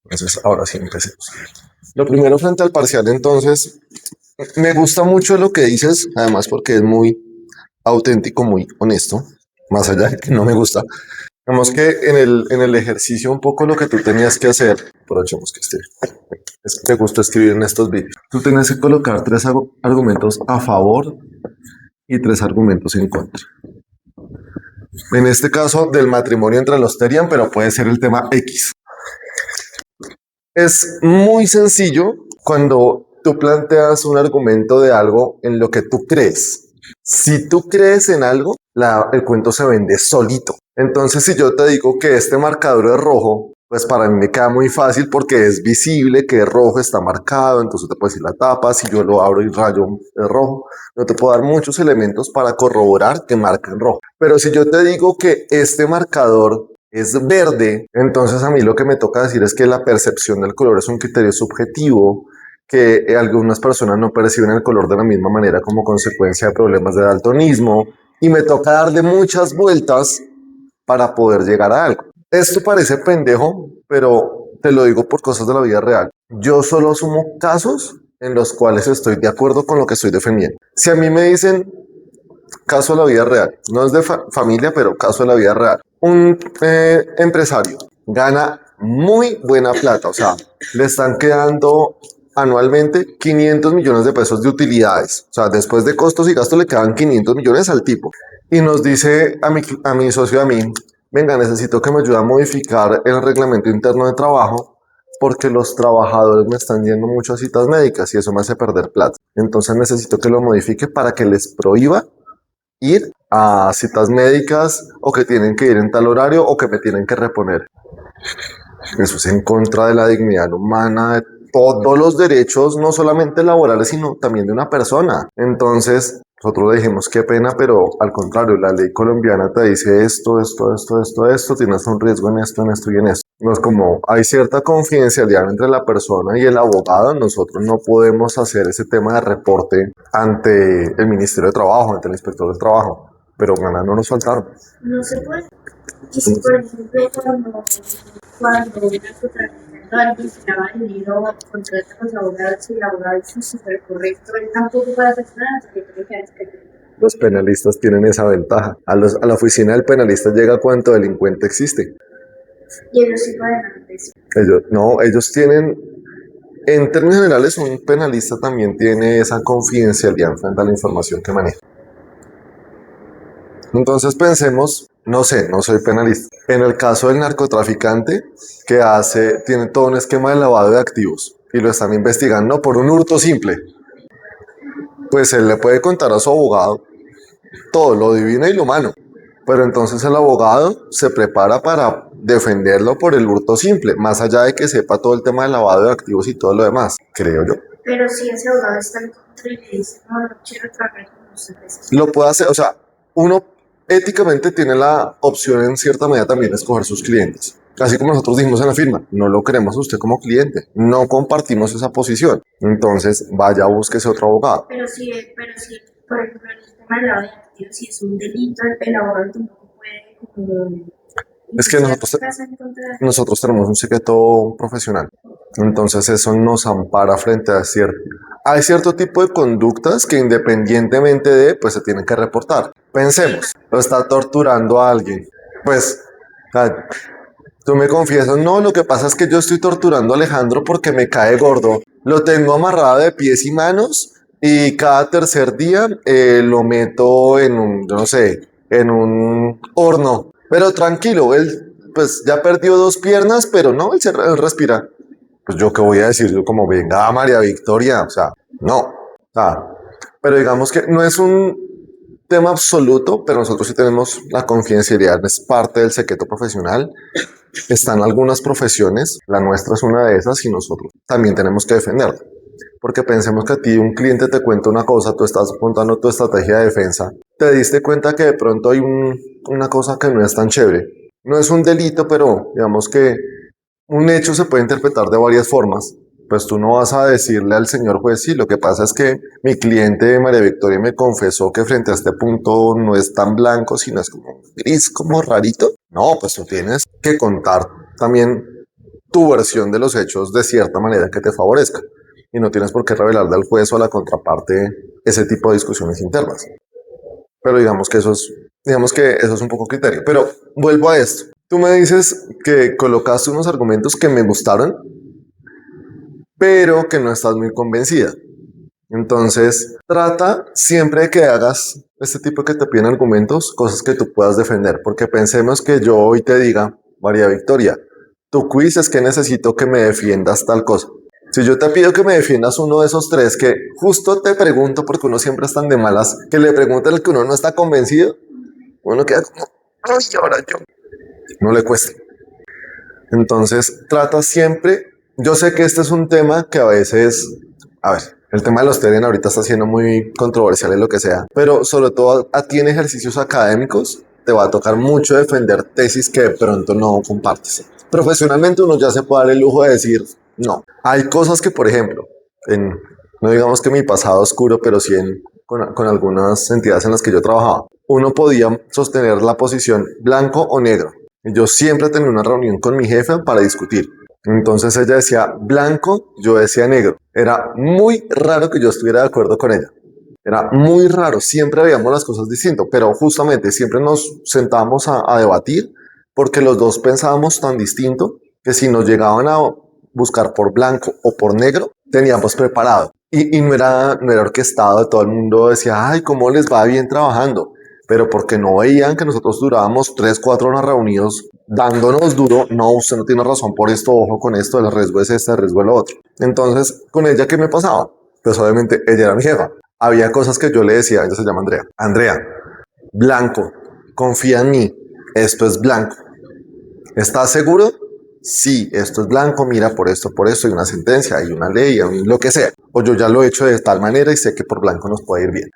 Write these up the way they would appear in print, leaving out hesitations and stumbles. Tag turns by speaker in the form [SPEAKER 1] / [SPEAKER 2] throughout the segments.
[SPEAKER 1] Entonces, ahora sí empecemos. Lo primero frente al parcial, entonces, me gusta mucho lo que dices, además porque es muy auténtico, muy honesto, más allá de que no me gusta. Digamos que en el ejercicio un poco lo que tú tenías que hacer, aprovechemos que es que te gusta escribir en estos vídeos, tú tenías que colocar tres argumentos a favor y tres argumentos en contra. En este caso del matrimonio entre los Terian, pero puede ser el tema X. Es muy sencillo cuando tú planteas un argumento de algo en lo que tú crees. Si tú crees en algo, el cuento se vende solito. Entonces, si yo te digo que este marcador es rojo, pues para mí me queda muy fácil porque es visible que es rojo, está marcado, entonces te puedo decir la tapa, si yo lo abro y rayo es rojo, no te puedo dar muchos elementos para corroborar que marca en rojo. Pero si yo te digo que este marcador es verde, entonces a mí lo que me toca decir es que la percepción del color es un criterio subjetivo, que algunas personas no perciben el color de la misma manera como consecuencia de problemas de daltonismo, y me toca darle muchas vueltas para poder llegar a algo. Esto parece pendejo, pero te lo digo por cosas de la vida real. Yo solo asumo casos en los cuales estoy de acuerdo con lo que estoy defendiendo. Si a mí me dicen, caso de la vida real, no es de familia, pero caso de la vida real, un empresario gana muy buena plata, o sea, le están quedando anualmente 500 millones de pesos de utilidades, o sea, después de costos y gastos le quedan 500 millones al tipo, y nos dice a mi socio, a mí, venga, necesito que me ayude a modificar el reglamento interno de trabajo porque los trabajadores me están yendo mucho a citas médicas y eso me hace perder plata. Entonces necesito que lo modifique para que les prohíba ir a citas médicas o que tienen que ir en tal horario o que me tienen que reponer. Eso es en contra de la dignidad humana, de todos los derechos, no solamente laborales, sino también de una persona. Entonces, nosotros le dijimos qué pena, pero al contrario, la ley colombiana te dice esto, tienes un riesgo en esto y en esto. No es como, hay cierta confidencialidad entre la persona y el abogado, nosotros no podemos hacer ese tema de reporte ante el Ministerio de Trabajo, ante el Inspector del Trabajo, pero ganas no nos faltaron.
[SPEAKER 2] No se puede. Y si, por ejemplo, cuando una contratando a alguien que lava dinero, contrata a los abogados y el abogado es súper correcto, él tampoco puede hacer nada, porque creo que es que
[SPEAKER 1] los penalistas tienen esa ventaja. A la oficina del penalista llega cuánto delincuente existe.
[SPEAKER 2] y ellos sí pueden hacer.
[SPEAKER 1] Ellos tienen, en términos generales, un penalista también tiene esa confidencialidad frente a la información que maneja. Entonces pensemos, no sé, no soy penalista. En el caso del narcotraficante que tiene todo un esquema de lavado de activos y lo están investigando por un hurto simple, pues él le puede contar a su abogado todo, lo divino y lo humano. Pero entonces el abogado se prepara para defenderlo por el hurto simple, más allá de que sepa todo el tema del lavado de activos y todo lo demás, creo yo.
[SPEAKER 2] Pero si ese abogado está en contra y le dice, no quiero trabajar con ustedes.
[SPEAKER 1] Lo puede hacer, o sea, uno éticamente tiene la opción en cierta medida también de escoger sus clientes. Así como nosotros dijimos en la firma, no lo queremos a usted como cliente, no compartimos esa posición. Entonces vaya, búsquese otro abogado.
[SPEAKER 2] Pero si, por ejemplo, en el tema de lavado de activos, si es un delito, el abogado tampoco puede como...
[SPEAKER 1] Es que nosotros tenemos un secreto profesional, entonces eso nos ampara frente a hay cierto tipo de conductas que independientemente de, pues se tienen que reportar. Pensemos, lo está torturando a alguien, pues tú me confiesas, no, lo que pasa es que yo estoy torturando a Alejandro porque me cae gordo, lo tengo amarrado de pies y manos y cada tercer día lo meto en un, no sé, en un horno. Pero tranquilo, él pues ya perdió dos piernas, pero no, él respira. Pues yo qué voy a decir, yo como venga María Victoria, o sea, no. O sea, pero digamos que no es un tema absoluto, pero nosotros sí tenemos la confidencialidad, es parte del secreto profesional. Están algunas profesiones, la nuestra es una de esas y nosotros también tenemos que defenderla. Porque pensemos que a ti un cliente te cuenta una cosa, tú estás montando tu estrategia de defensa, te diste cuenta que de pronto hay una cosa que no es tan chévere. No es un delito, pero digamos que un hecho se puede interpretar de varias formas. Pues tú no vas a decirle al señor juez, sí, lo que pasa es que mi cliente María Victoria me confesó que frente a este punto no es tan blanco, sino es como gris, como rarito. No, pues tú tienes que contar también tu versión de los hechos de cierta manera que te favorezca. Y no tienes por qué revelarle al juez o a la contraparte ese tipo de discusiones internas. Pero digamos que eso es un poco criterio. Pero vuelvo a esto. Tú me dices que colocaste unos argumentos que me gustaron, pero que no estás muy convencida. Entonces, trata siempre de que hagas este tipo que te piden argumentos, cosas que tú puedas defender, porque pensemos que yo hoy te diga, María Victoria, tu quiz es que necesito que me defiendas tal cosa. Si yo te pido que me defiendas uno de esos tres, que justo te pregunto, porque uno siempre es tan de malas, que le pregunte al que uno no está convencido, uno queda como, ay, ahora yo. No le cuesta. Entonces, trata siempre, yo sé que este es un tema que a veces, a ver, el tema de los TEDx ahorita está siendo muy controversial en lo que sea, pero sobre todo a ti en ejercicios académicos te va a tocar mucho defender tesis que de pronto no compartes. Profesionalmente uno ya se puede dar el lujo de decir, no. Hay cosas que, por ejemplo, no digamos que mi pasado oscuro, pero sí con algunas entidades en las que yo trabajaba, uno podía sostener la posición blanco o negro. Y yo siempre tenía una reunión con mi jefe para discutir. Entonces ella decía blanco, yo decía negro. Era muy raro que yo estuviera de acuerdo con ella. Era muy raro, siempre veíamos las cosas distinto, pero justamente siempre nos sentábamos a debatir porque los dos pensábamos tan distinto que si nos llegaban a buscar por blanco o por negro, teníamos preparado. Y no era orquestado, todo el mundo decía, ay, cómo les va bien trabajando, pero porque no veían que nosotros durábamos 3, 4 horas reunidos dándonos duro, no, usted no tiene razón por esto, ojo con esto, el riesgo es este, el riesgo es lo otro. Entonces, con ella, ¿qué me pasaba? Pues obviamente ella era mi jefa. Había cosas que yo le decía, ella se llama Andrea. Andrea, blanco, confía en mí, esto es blanco. ¿Estás seguro? Sí, esto es blanco, mira por esto, hay una sentencia, hay una ley, hay lo que sea. O yo ya lo he hecho de tal manera y sé que por blanco nos puede ir bien.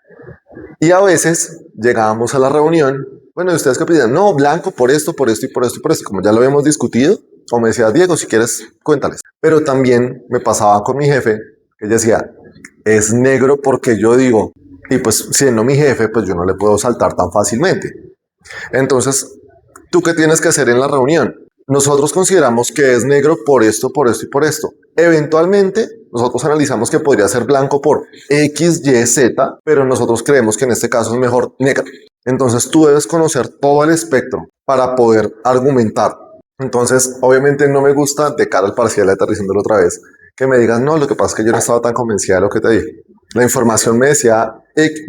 [SPEAKER 1] Y a veces llegábamos a la reunión, bueno, ¿y ustedes qué opinan? No, blanco por esto, por esto y por esto y por esto. Como ya lo habíamos discutido, o me decía, Diego, si quieres, cuéntales. Pero también me pasaba con mi jefe, que ella decía, es negro porque yo digo, y pues siendo mi jefe, pues yo no le puedo saltar tan fácilmente. Entonces, ¿tú qué tienes que hacer en la reunión? Nosotros consideramos que es negro por esto, por esto y por esto. Eventualmente, nosotros analizamos que podría ser blanco por X, Y, Z, pero nosotros creemos que en este caso es mejor negro. Entonces, tú debes conocer todo el espectro para poder argumentar. Entonces, obviamente no me gusta, de cara al parcial, aterrizándolo otra vez, que me digas, no, lo que pasa es que yo no estaba tan convencida de lo que te dije. La información me decía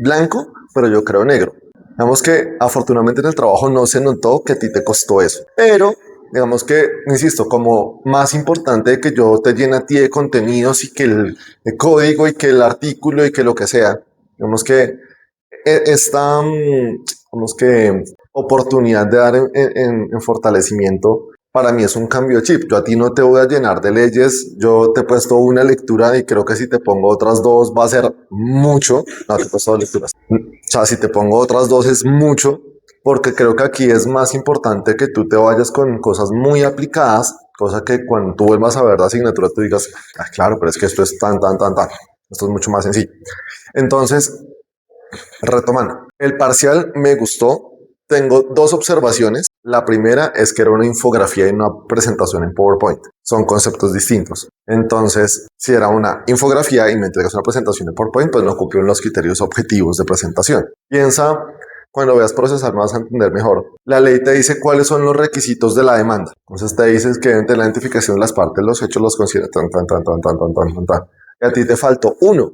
[SPEAKER 1] blanco, pero yo creo negro. Digamos que afortunadamente en el trabajo no se notó que a ti te costó eso, pero digamos que, insisto, como más importante que yo te llene a ti de contenidos y que el código y que el artículo y que lo que sea, digamos que esta, digamos que oportunidad de dar en fortalecimiento para mí es un cambio de chip. Yo a ti no te voy a llenar de leyes, yo te he puesto una lectura y creo que si te pongo otras dos va a ser mucho. No, te he puesto dos lecturas. O sea, si te pongo otras dos es mucho, porque creo que aquí es más importante que tú te vayas con cosas muy aplicadas, cosa que cuando tú vuelvas a ver la asignatura tú digas, ah, claro, pero es que esto es tan. Esto es mucho más sencillo. Entonces, retomando, el parcial me gustó. Tengo dos observaciones. La primera es que era una infografía y una presentación en PowerPoint. Son conceptos distintos. Entonces, si era una infografía y me entregas una presentación en PowerPoint, pues no cumplieron los criterios objetivos de presentación. Piensa, cuando veas procesar, no vas a entender mejor. La ley te dice cuáles son los requisitos de la demanda. Entonces te dices que entre la identificación de las partes, los hechos los considera tan. Y a ti te faltó uno.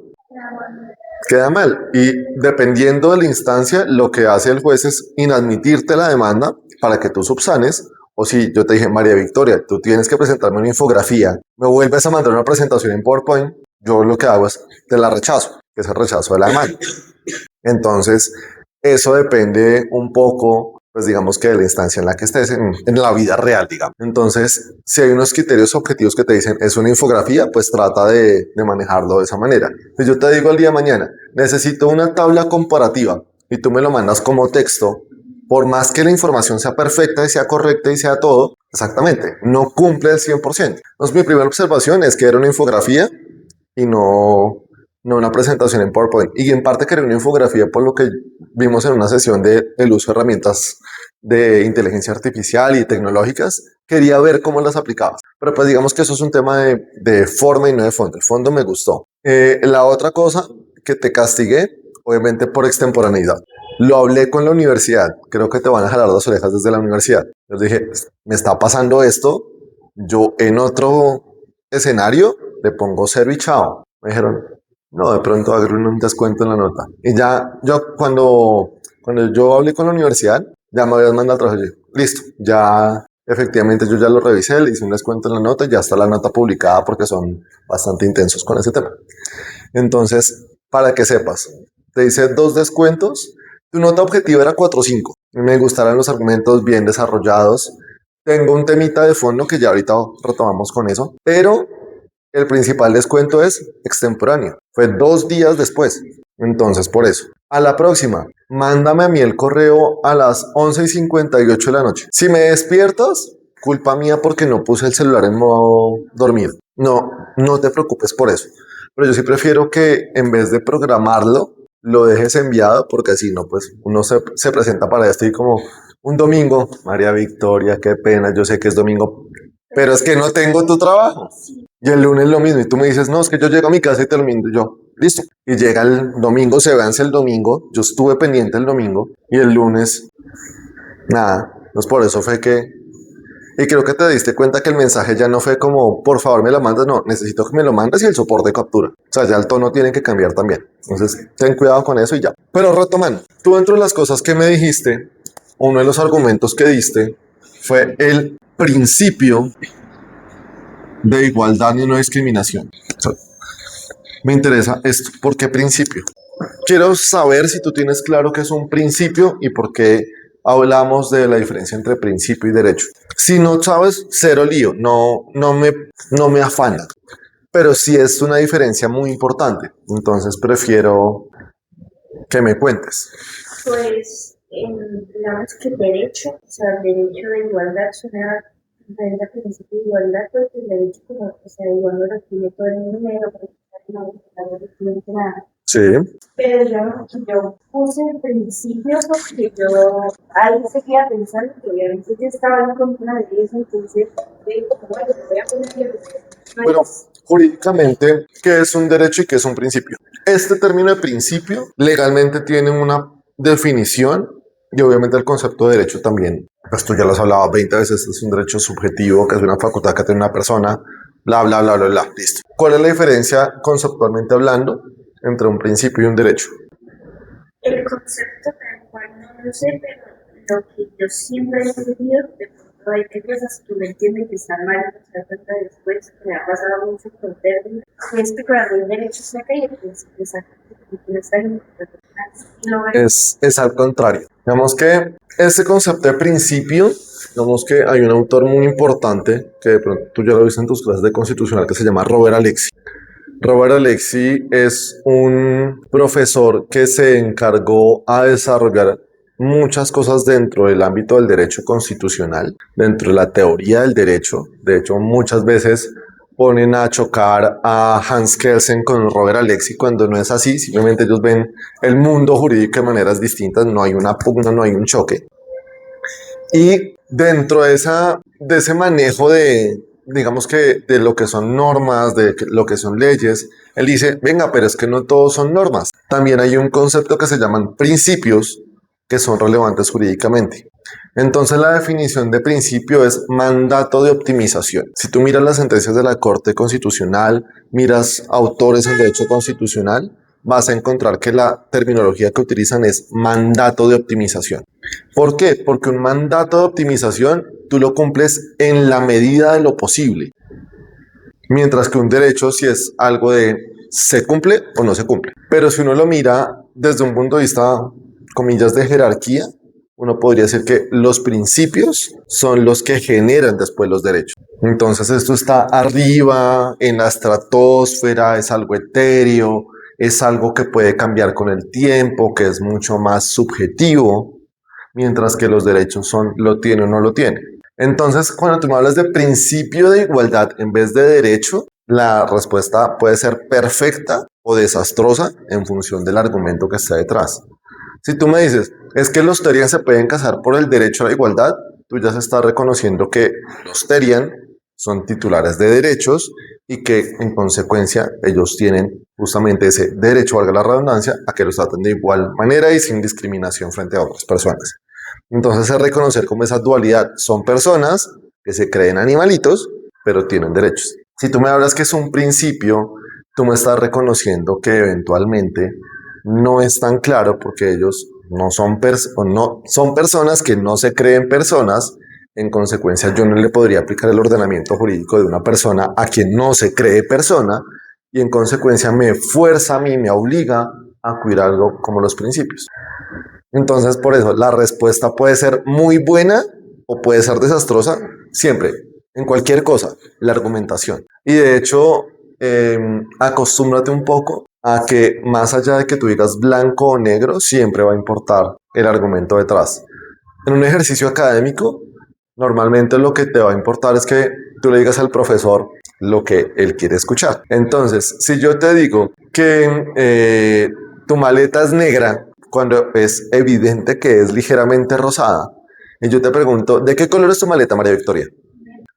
[SPEAKER 1] Queda mal. Y dependiendo de la instancia, lo que hace el juez es inadmitirte la demanda para que tú subsanes. O si yo te dije, María Victoria, tú tienes que presentarme una infografía, me vuelves a mandar una presentación en PowerPoint, yo lo que hago es te la rechazo, que es el rechazo de la demanda. Entonces, eso depende un poco, pues digamos que de la instancia en la que estés en la vida real, digamos. Entonces, si hay unos criterios objetivos que te dicen es una infografía, pues trata de manejarlo de esa manera. Si yo te digo el día de mañana, necesito una tabla comparativa y tú me lo mandas como texto, por más que la información sea perfecta y sea correcta y sea todo, exactamente, no cumple el 100%. Entonces, mi primera observación es que era una infografía y no una presentación en PowerPoint. Y en parte quería una infografía por lo que vimos en una sesión del uso de herramientas de inteligencia artificial y tecnológicas. Quería ver cómo las aplicabas. Pero pues digamos que eso es un tema de forma y no de fondo. El fondo me gustó. La otra cosa que te castigué, obviamente por extemporaneidad. Lo hablé con la universidad. Creo que te van a jalar las orejas desde la universidad. Les dije, me está pasando esto. Yo en otro escenario le pongo cero y chao. Me dijeron, no, de pronto hagan un descuento en la nota. Y ya yo cuando yo hablé con la universidad, ya me habían mandado trabajo. Listo, ya efectivamente yo ya lo revisé, le hice un descuento en la nota y ya está la nota publicada porque son bastante intensos con ese tema. Entonces, para que sepas, te hice 2 descuentos. Tu nota objetiva era 4.5. Me gustaron los argumentos bien desarrollados. Tengo un temita de fondo que ya ahorita retomamos con eso, pero el principal descuento es extemporáneo. Fue 2 días después. Entonces, por eso. A la próxima, mándame a mí el correo a las 11:58 de la noche. Si me despiertas, culpa mía porque no puse el celular en modo dormir. No, no te preocupes por eso. Pero yo sí prefiero que en vez de programarlo, lo dejes enviado porque así no, pues uno se presenta para esto y como un domingo, María Victoria, qué pena, yo sé que es domingo, pero es que no tengo tu trabajo. Y el lunes lo mismo. Y tú me dices, no, es que yo llego a mi casa y termino. Y yo, listo. Y llega el domingo, se vence el domingo. Yo estuve pendiente el domingo. Y el lunes, nada. Pues por eso fue que... Y creo que te diste cuenta que el mensaje ya no fue como, por favor me lo mandas. No, necesito que me lo mandes y el soporte de captura. O sea, ya el tono tiene que cambiar también. Entonces, ten cuidado con eso y ya. Pero retomando, tú dentro de las cosas que me dijiste, uno de los argumentos que diste fue el principio de igualdad y no discriminación. O sea, me interesa esto. ¿Por qué principio? Quiero saber si tú tienes claro qué es un principio y por qué hablamos de la diferencia entre principio y derecho. Si no sabes, cero lío, no me afana. Pero sí es una diferencia muy importante. Entonces prefiero que me cuentes.
[SPEAKER 2] Pues, digamos que el derecho, o sea, el derecho de igualdad suena diferente al principio de igualdad, porque el derecho, como, o sea, igual lo recibe todo el mundo, pero no recibe nada.
[SPEAKER 1] Sí.
[SPEAKER 2] Pero yo puse el principio porque yo ahí seguía pensando que obviamente yo estaba en contra de eso, entonces bueno, voy a poner
[SPEAKER 1] Bueno, jurídicamente, ¿qué es un derecho y qué es un principio? Este término de principio legalmente tiene una definición y obviamente el concepto de derecho también. Pues tú ya lo has hablado 20 veces, es un derecho subjetivo, que es una facultad que tiene una persona, bla, bla, bla, bla, bla, listo. ¿Cuál es la diferencia conceptualmente hablando entre un principio y un derecho?
[SPEAKER 2] el concepto tal cual no lo sé, pero lo que yo siempre he entendido, de pronto hay que cosas que me entienden que están mal, se da cuenta después, que me ha pasado mucho con términos, es que para mí el derecho se ha caído, pues no está en
[SPEAKER 1] Es al contrario. Digamos que este concepto de principio, digamos que hay un autor muy importante que de pronto tú ya lo viste en tus clases de constitucional que se llama Robert Alexi. Robert Alexi es un profesor que se encargó a desarrollar muchas cosas dentro del ámbito del derecho constitucional, dentro de la teoría del derecho. De hecho, muchas veces ponen a chocar a Hans Kelsen con Robert Alexi cuando no es así, simplemente ellos ven el mundo jurídico de maneras distintas, no hay una pugna, no hay un choque. Y dentro de ese manejo de, digamos que de lo que son normas, de lo que son leyes, él dice, venga, pero es que no todos son normas. También hay un concepto que se llaman principios que son relevantes jurídicamente. Entonces la definición de principio es mandato de optimización. Si tú miras las sentencias de la Corte Constitucional, miras autores en derecho constitucional, vas a encontrar que la terminología que utilizan es mandato de optimización. ¿Por qué? Porque un mandato de optimización tú lo cumples en la medida de lo posible. Mientras que un derecho si es algo de se cumple o no se cumple. Pero si uno lo mira desde un punto de vista, comillas, de jerarquía, uno podría decir que los principios son los que generan después los derechos. Entonces esto está arriba, en la estratosfera, es algo etéreo, es algo que puede cambiar con el tiempo, que es mucho más subjetivo, mientras que los derechos son lo tiene o no lo tiene. Entonces, cuando tú me hablas de principio de igualdad en vez de derecho, la respuesta puede ser perfecta o desastrosa en función del argumento que está detrás. Si tú me dices, es que los Terian se pueden casar por el derecho a la igualdad, tú ya se está reconociendo que los Terian son titulares de derechos y que en consecuencia ellos tienen justamente ese derecho, valga la redundancia, a que los traten de igual manera y sin discriminación frente a otras personas. Entonces es reconocer como esa dualidad. Son personas que se creen animalitos, pero tienen derechos. Si tú me hablas que es un principio, tú me estás reconociendo que eventualmente no es tan claro porque ellos no son, no, son personas que no se creen personas. En consecuencia, yo no le podría aplicar el ordenamiento jurídico de una persona a quien no se cree persona y en consecuencia me fuerza a mí, me obliga a cuidar algo como los principios. Entonces, por eso, la respuesta puede ser muy buena o puede ser desastrosa, siempre, en cualquier cosa, la argumentación. Y de hecho, acostúmbrate un poco a que más allá de que tú digas blanco o negro, siempre va a importar el argumento detrás. En un ejercicio académico, normalmente lo que te va a importar es que tú le digas al profesor lo que él quiere escuchar. Entonces, si yo te digo que tu maleta es negra, cuando es evidente que es ligeramente rosada, y yo te pregunto, ¿de qué color es tu maleta, María Victoria?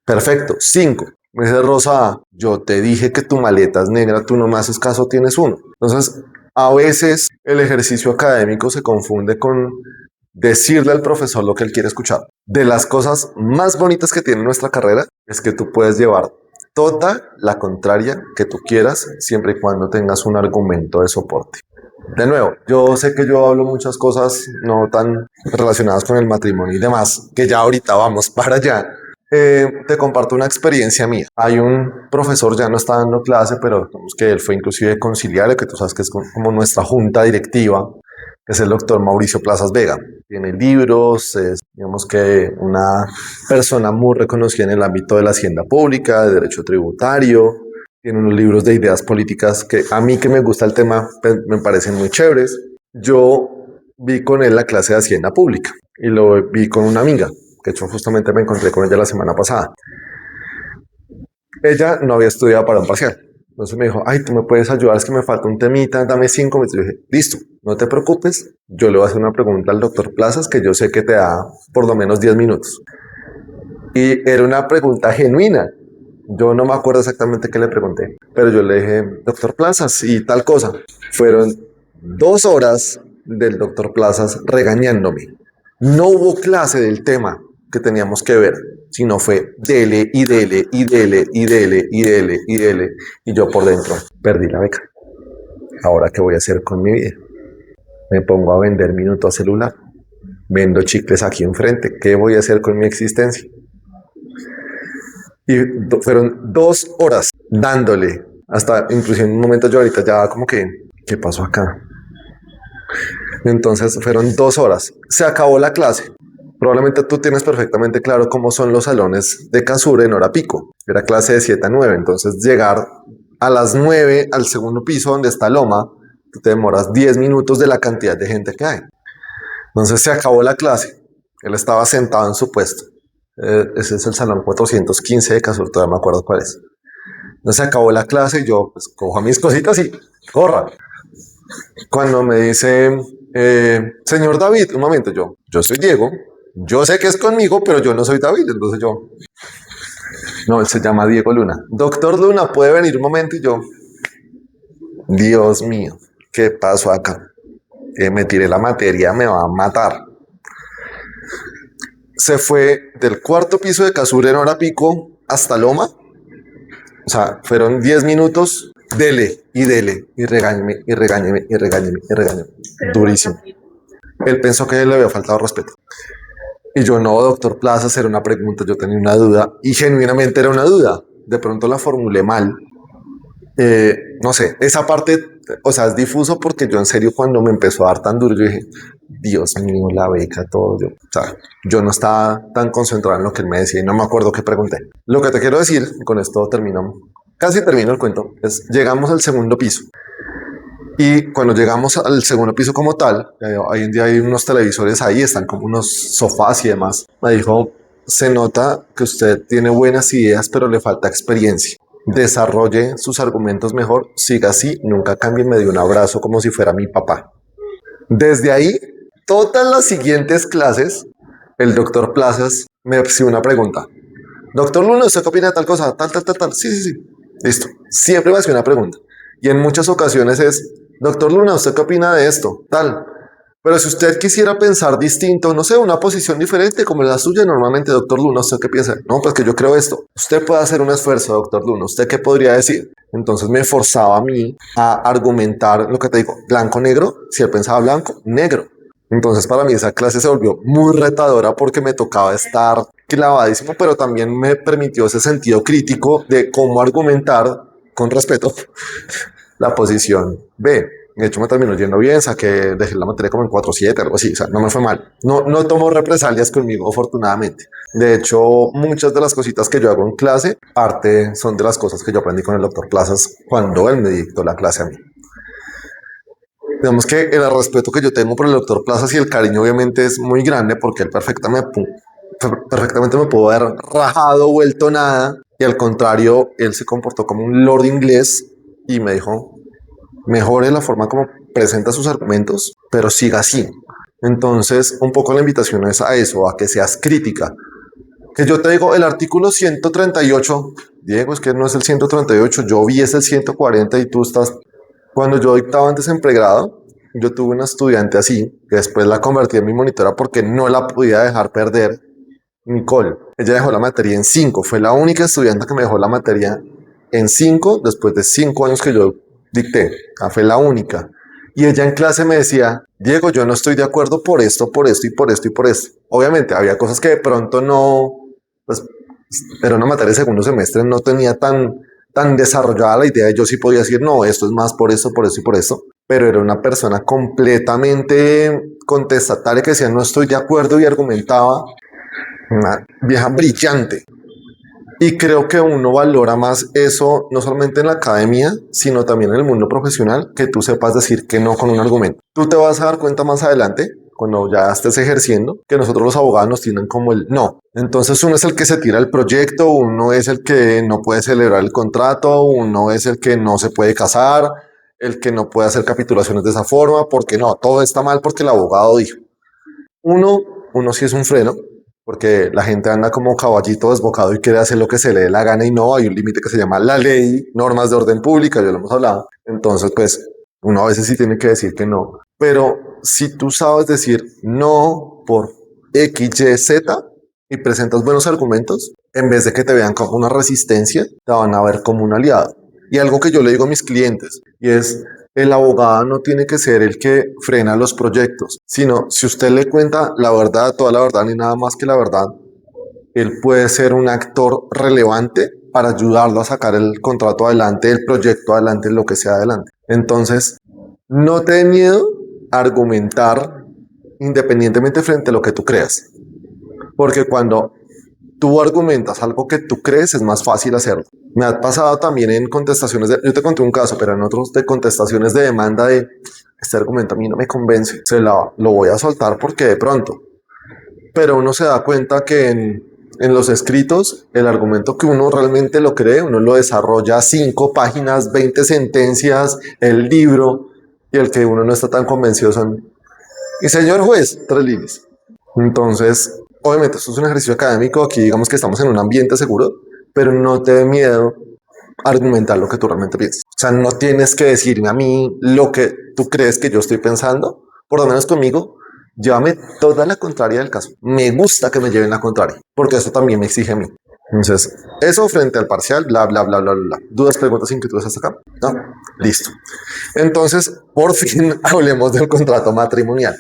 [SPEAKER 1] Perfecto, 5. Me dice rosada, yo te dije que tu maleta es negra, tú no me haces caso, tienes 1. Entonces, a veces el ejercicio académico se confunde con decirle al profesor lo que él quiere escuchar. De las cosas más bonitas que tiene nuestra carrera es que tú puedes llevar toda la contraria que tú quieras, siempre y cuando tengas un argumento de soporte. De nuevo, yo sé que yo hablo muchas cosas no tan relacionadas con el matrimonio y demás, que ya ahorita vamos para allá. Te comparto una experiencia mía. Hay un profesor, ya no está dando clase, pero digamos que él fue inclusive conciliario, que tú sabes que es como nuestra junta directiva, que es el doctor Mauricio Plazas Vega. Tiene libros, es digamos que una persona muy reconocida en el ámbito de la hacienda pública, de derecho tributario. Tiene unos libros de ideas políticas que a mí que me gusta el tema me parecen muy chéveres. Yo vi con él la clase de hacienda pública y lo vi con una amiga, que hecho justamente me encontré con ella la semana pasada. Ella no había estudiado para un parcial. Entonces me dijo, ay, tú me puedes ayudar, es que me falta un temita, dame 5 minutos. Yo dije, listo, no te preocupes, yo le voy a hacer una pregunta al doctor Plazas que yo sé que te da por lo menos 10 minutos. Y era una pregunta genuina. Yo no me acuerdo exactamente qué le pregunté, pero yo le dije, doctor Plazas, y tal cosa. Fueron 2 horas del doctor Plazas regañándome. No hubo clase del tema que teníamos que ver, sino fue dele y dele y dele y dele y dele y dele. Y yo por dentro perdí la beca. ¿Ahora qué voy a hacer con mi vida? Me pongo a vender minutos a celular. Vendo chicles aquí enfrente. ¿Qué voy a hacer con mi existencia? Y fueron 2 horas dándole. Hasta incluso en un momento yo ahorita ya como que, ¿qué pasó acá? Entonces fueron 2 horas. Se acabó la clase. Probablemente tú tienes perfectamente claro cómo son los salones de Casure en hora pico. Era clase de 7 a 9. Entonces llegar a las 9 al segundo piso donde está Loma, tú te demoras 10 minutos de la cantidad de gente que hay. Entonces se acabó la clase. Él estaba sentado en su puesto. Ese es el salón 415 de Casure, todavía me acuerdo cuál es. Entonces se acabó la clase y yo pues, cojo mis cositas y corra. Cuando me dice, señor David, un momento, yo soy Diego, yo sé que es conmigo, pero yo no soy David, entonces yo, no, él se llama Diego Luna. Doctor Luna, ¿puede venir un momento? Y yo, Dios mío, ¿qué pasó acá? Me tiré la materia, me va a matar. Se fue del 4º piso de Casure en hora pico hasta Loma. O sea, fueron 10 minutos, dele, y regáñeme, y regáñeme, y regáñeme, y regáñeme. Durísimo. Él pensó que le había faltado respeto. Y yo, no, doctor Plazas, era una pregunta, yo tenía una duda, y genuinamente era una duda. De pronto la formulé mal. No sé, esa parte, o sea, es difuso porque yo en serio cuando me empezó a dar tan duro, yo dije, Dios mío, la beca, todo. O sea, yo no estaba tan concentrado en lo que él me decía y no me acuerdo qué pregunté. Lo que te quiero decir, con esto termino, casi termino el cuento, es llegamos al segundo piso. Y cuando llegamos al segundo piso como tal, hoy en día hay unos televisores ahí, están como unos sofás y demás. Me dijo, se nota que usted tiene buenas ideas, pero le falta experiencia. Desarrolle sus argumentos mejor, siga así, nunca cambie, me dio un abrazo como si fuera mi papá. Desde ahí, todas las siguientes clases, el doctor Plazas me hacía una pregunta. Doctor Luna, ¿usted qué opina de tal cosa? Tal, tal, tal, tal. Sí, sí, sí. Listo. Siempre va a ser una pregunta. Y en muchas ocasiones es, doctor Luna, ¿usted qué opina de esto? Tal. Pero si usted quisiera pensar distinto, no sé, una posición diferente como la suya, normalmente, doctor Luna, ¿usted qué piensa? No, pues que yo creo esto. Usted puede hacer un esfuerzo, doctor Luna. ¿Usted qué podría decir? Entonces me forzaba a mí a argumentar lo que te digo, blanco-negro. Si él pensaba blanco, negro. Entonces para mí esa clase se volvió muy retadora porque me tocaba estar clavadísimo, pero también me permitió ese sentido crítico de cómo argumentar con respeto la posición B. De hecho, me terminó yendo bien, dejé la materia como en 4.7, algo así, o sea, no me fue mal. No, no tomo represalias conmigo, afortunadamente. De hecho, muchas de las cositas que yo hago en clase, parte son de las cosas que yo aprendí con el doctor Plazas cuando él me dictó la clase a mí. Digamos que el respeto que yo tengo por el doctor Plazas y el cariño obviamente es muy grande porque él perfectamente me pudo haber rajado, vuelto nada, y al contrario, él se comportó como un lord inglés y me dijo, mejore la forma como presenta sus argumentos, pero siga así. Entonces, un poco la invitación es a eso, a que seas crítica. Que yo te digo, el artículo 138, Diego, es que no es el 138, yo vi es el 140 y tú estás... Cuando yo dictaba antes en pregrado, yo tuve una estudiante así, que después la convertí en mi monitora porque no la podía dejar perder, Nicole. Ella dejó la materia en 5, fue la única estudiante que me dejó la materia en 5 después de 5 años que yo dicté. Fue la única. Y ella en clase me decía, Diego, yo no estoy de acuerdo por esto, por esto y por esto y por esto. Obviamente había cosas que de pronto no, pues, era una materia de segundo semestre, no tenía tan desarrollada la idea de yo sí podía decir, no, esto es más por esto, por esto y por esto. Pero era una persona completamente contestataria que decía, no estoy de acuerdo y argumentaba. Una vieja brillante. Y creo que uno valora más eso, no solamente en la academia, sino también en el mundo profesional, que tú sepas decir que no con un argumento. Tú te vas a dar cuenta más adelante, cuando ya estés ejerciendo, que nosotros los abogados nos tienen como el no. Entonces uno es el que se tira el proyecto, uno es el que no puede celebrar el contrato, uno es el que no se puede casar, el que no puede hacer capitulaciones de esa forma, porque no, todo está mal porque el abogado dijo. Uno, uno sí es un freno, porque la gente anda como caballito desbocado y quiere hacer lo que se le dé la gana y no, hay un límite que se llama la ley, normas de orden pública, ya lo hemos hablado. Entonces, pues, uno a veces sí tiene que decir que no. Pero si tú sabes decir no por X, Y, Z y presentas buenos argumentos, en vez de que te vean como una resistencia, te van a ver como un aliado. Y algo que yo le digo a mis clientes, y es, el abogado no tiene que ser el que frena los proyectos, sino si usted le cuenta la verdad, toda la verdad, ni nada más que la verdad, él puede ser un actor relevante para ayudarlo a sacar el contrato adelante, el proyecto adelante, lo que sea adelante. Entonces, no te dé miedo a argumentar independientemente frente a lo que tú creas, porque cuando tú argumentas algo que tú crees, es más fácil hacerlo. Me ha pasado también en contestaciones de, yo te conté un caso, pero en otros de contestaciones de demanda de este argumento a mí no me convence, lo voy a soltar porque de pronto, pero uno se da cuenta que en los escritos, el argumento que uno realmente lo cree, uno lo desarrolla 5 páginas, 20 sentencias, el libro, y el que uno no está tan convencido son, y señor juez, 3 líneas. Entonces, obviamente esto es un ejercicio académico, aquí digamos que estamos en un ambiente seguro, pero no te dé miedo argumentar lo que tú realmente piensas. O sea, no tienes que decirme a mí lo que tú crees que yo estoy pensando, por lo menos conmigo, llévame toda la contraria del caso. Me gusta que me lleven la contraria, porque eso también me exige a mí. Entonces, eso frente al parcial, bla, bla, bla, bla, bla. ¿Dudas, preguntas, inquietudes hasta acá? No, listo. Entonces, por fin hablemos del contrato matrimonial.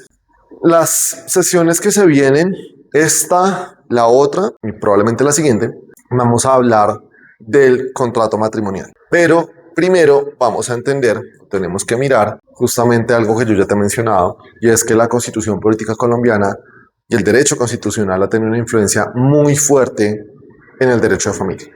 [SPEAKER 1] Las sesiones que se vienen, esta, la otra y probablemente la siguiente, vamos a hablar del contrato matrimonial. Pero primero vamos a entender, tenemos que mirar justamente algo que yo ya te he mencionado, y es que la Constitución Política Colombiana y el derecho constitucional ha tenido una influencia muy fuerte en el derecho de familia.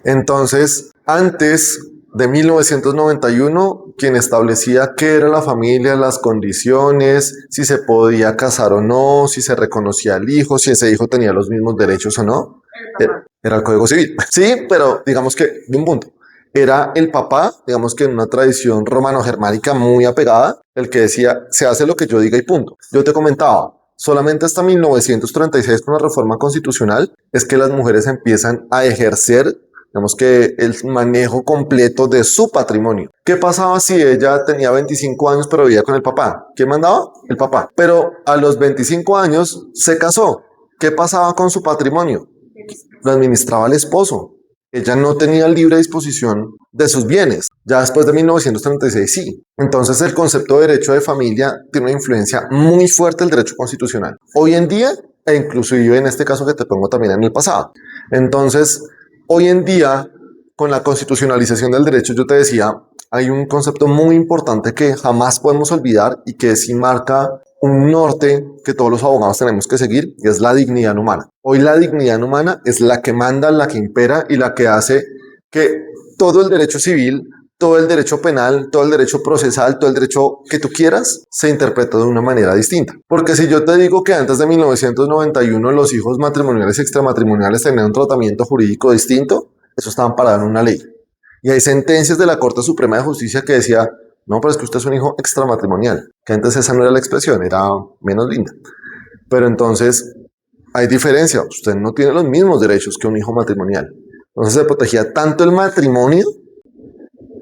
[SPEAKER 1] Entonces, antes de 1991, quien establecía qué era la familia, las condiciones, si se podía casar o no, si se reconocía al hijo, si ese hijo tenía los mismos derechos o no, era el Código Civil. Sí, pero digamos que de un punto. Era el papá, digamos que en una tradición romano-germánica muy apegada, el que decía, se hace lo que yo diga y punto. Yo te comentaba, Solamente hasta 1936 con la reforma constitucional es que las mujeres empiezan a ejercer, digamos que el manejo completo de su patrimonio. ¿Qué pasaba si ella tenía 25 años pero vivía con el papá? ¿Quién mandaba? El papá. Pero a los 25 años se casó. ¿Qué pasaba con su patrimonio? Lo administraba el esposo. Ella no tenía libre disposición de sus bienes. Ya después de 1936 sí. Entonces el concepto de derecho de familia tiene una influencia muy fuerte del derecho constitucional. Hoy en día, e inclusive en este caso que te pongo también en el pasado. Entonces, hoy en día, con la constitucionalización del derecho, yo te decía, hay un concepto muy importante que jamás podemos olvidar y que sí marca un norte que todos los abogados tenemos que seguir, y es la dignidad humana. Hoy la dignidad humana es la que manda, la que impera y la que hace que todo el derecho civil, todo el derecho penal, todo el derecho procesal, todo el derecho que tú quieras, se interpreta de una manera distinta. Porque si yo te digo que antes de 1991 los hijos matrimoniales y extramatrimoniales tenían un tratamiento jurídico distinto, eso estaba amparado en una ley. Y hay sentencias de la Corte Suprema de Justicia que decía, no, pero es que usted es un hijo extramatrimonial, que antes esa no era la expresión, era menos linda. Pero entonces hay diferencia, usted no tiene los mismos derechos que un hijo matrimonial. Entonces se protegía tanto el matrimonio,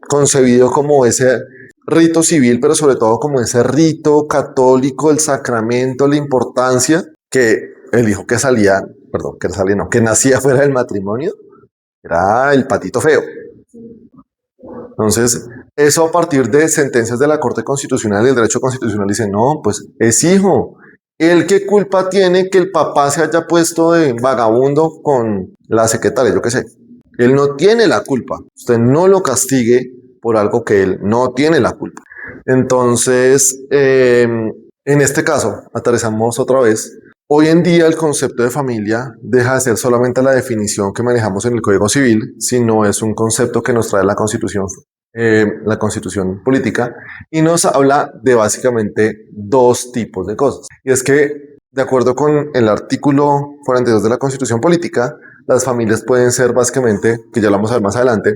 [SPEAKER 1] concebido como ese rito civil, pero sobre todo como ese rito católico, el sacramento, la importancia que el hijo que salía, perdón, que salía, no, que nacía fuera del matrimonio, era el patito feo. Entonces, eso a partir de sentencias de la Corte Constitucional y del derecho constitucional dice, no, pues es hijo. ¿Él qué culpa tiene que el papá se haya puesto de vagabundo con la secretaria? Yo qué sé. Él no tiene la culpa. Usted no lo castigue por algo que él no tiene la culpa. Entonces, en este caso, aterrizamos otra vez. Hoy en día el concepto de familia deja de ser solamente la definición que manejamos en el Código Civil, sino es un concepto que nos trae la Constitución política, y nos habla de básicamente dos tipos de cosas. Y es que, de acuerdo con el artículo 42 de la Constitución política, las familias pueden ser básicamente, que ya lo vamos a ver más adelante,